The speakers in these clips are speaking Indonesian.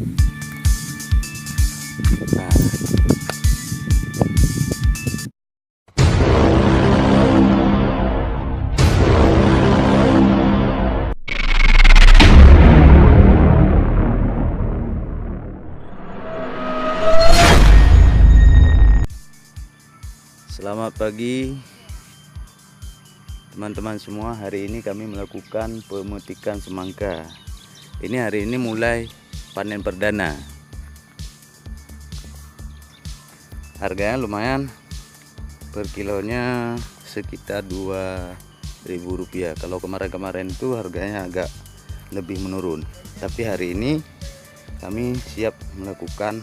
Selamat pagi teman-teman semua. Hari ini kami melakukan pemetikan semangka. Hari ini mulai panen perdana. Harganya lumayan, per kilonya sekitar Rp2.000. Kalau kemarin-kemarin itu harganya agak lebih menurun. Tapi hari ini kami siap melakukan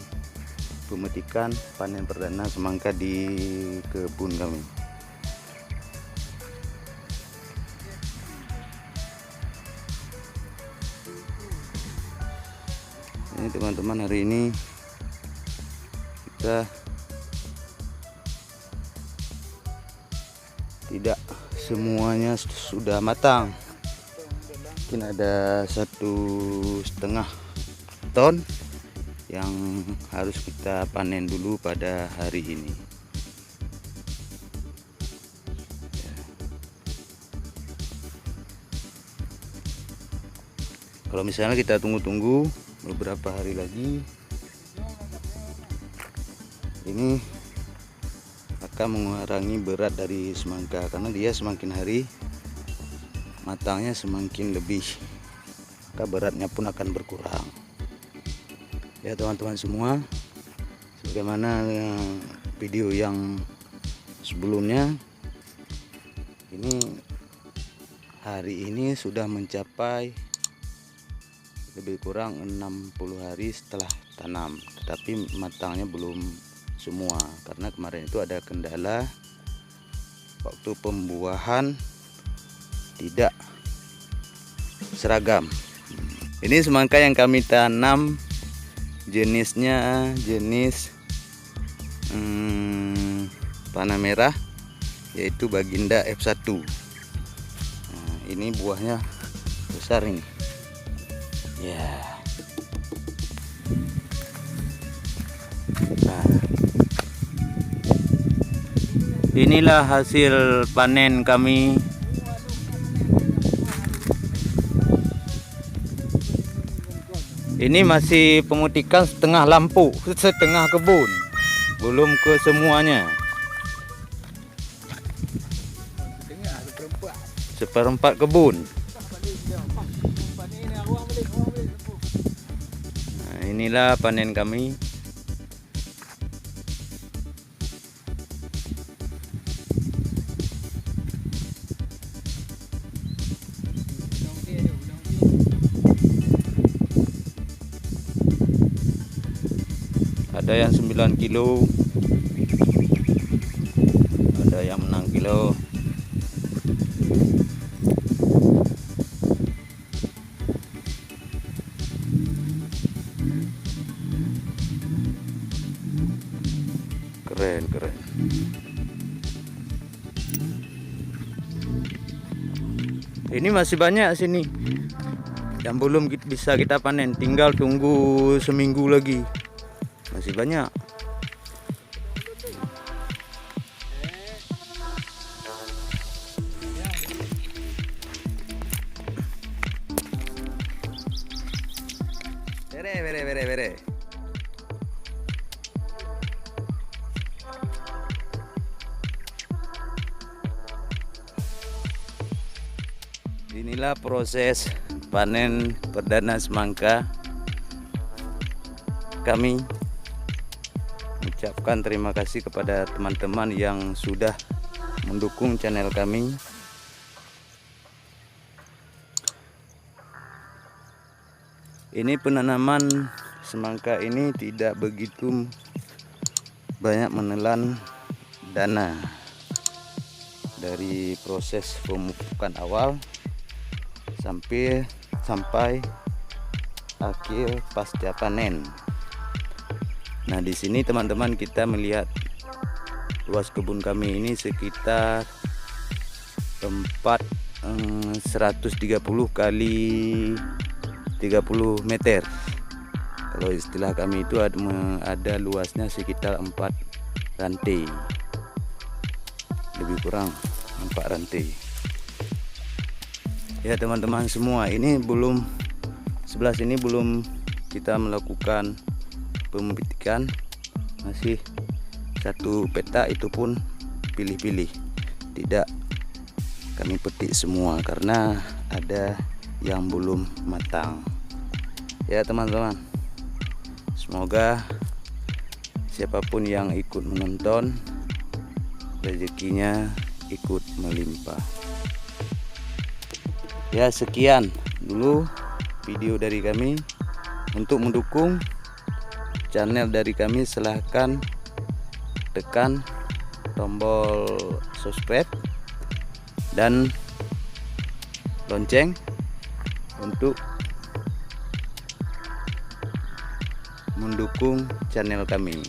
pemetikan panen perdana semangka di kebun kami. Ini teman-teman, hari ini kita tidak semuanya sudah matang. Mungkin ada 1,5 ton yang harus kita panen dulu pada hari ini. Kalau misalnya kita tunggu-tunggu beberapa hari lagi, ini akan mengurangi berat dari semangka, karena dia semakin hari matangnya semakin lebih, maka beratnya pun akan berkurang. Ya teman-teman semua, sebagaimana video yang sebelumnya, ini hari ini sudah mencapai lebih kurang 60 hari setelah tanam, tetapi matangnya belum semua karena kemarin itu ada kendala waktu pembuahan tidak seragam. Ini semangka yang kami tanam jenisnya jenis panah merah, yaitu Baginda F1. Nah, ini buahnya besar ini ya. Nah, inilah hasil panen kami. Ini masih pemutikan setengah lampu, setengah kebun, belum ke semuanya. Seperempat kebun. Nah, inilah panen kami. Ada yang 9 kilo, ada yang 6 kilo. Keren. Ini masih banyak sini yang belum bisa kita panen, tinggal tunggu seminggu lagi. Masih banyak. Bere. Inilah proses panen perdana semangka. Kami ucapkan terima kasih kepada teman-teman yang sudah mendukung channel kami. Ini penanaman semangka ini tidak begitu banyak menelan dana. Dari proses pemupukan awal sampai akhir pasca panen. Nah, di sini teman-teman kita melihat luas kebun kami ini sekitar 130 kali 30 meter. Kalau istilah kami itu ada luasnya sekitar 4 rantai, lebih kurang 4 rantai. Ya teman-teman semua, ini belum sebelah sini belum kita melakukan pemetikan, masih satu petak, itu pun pilih-pilih, tidak kami petik semua karena ada yang belum matang. Ya teman-teman, semoga siapapun yang ikut menonton rezekinya ikut melimpah. Ya sekian dulu video dari kami. Untuk mendukung channel dari kami silahkan tekan tombol subscribe dan lonceng untuk mendukung channel kami.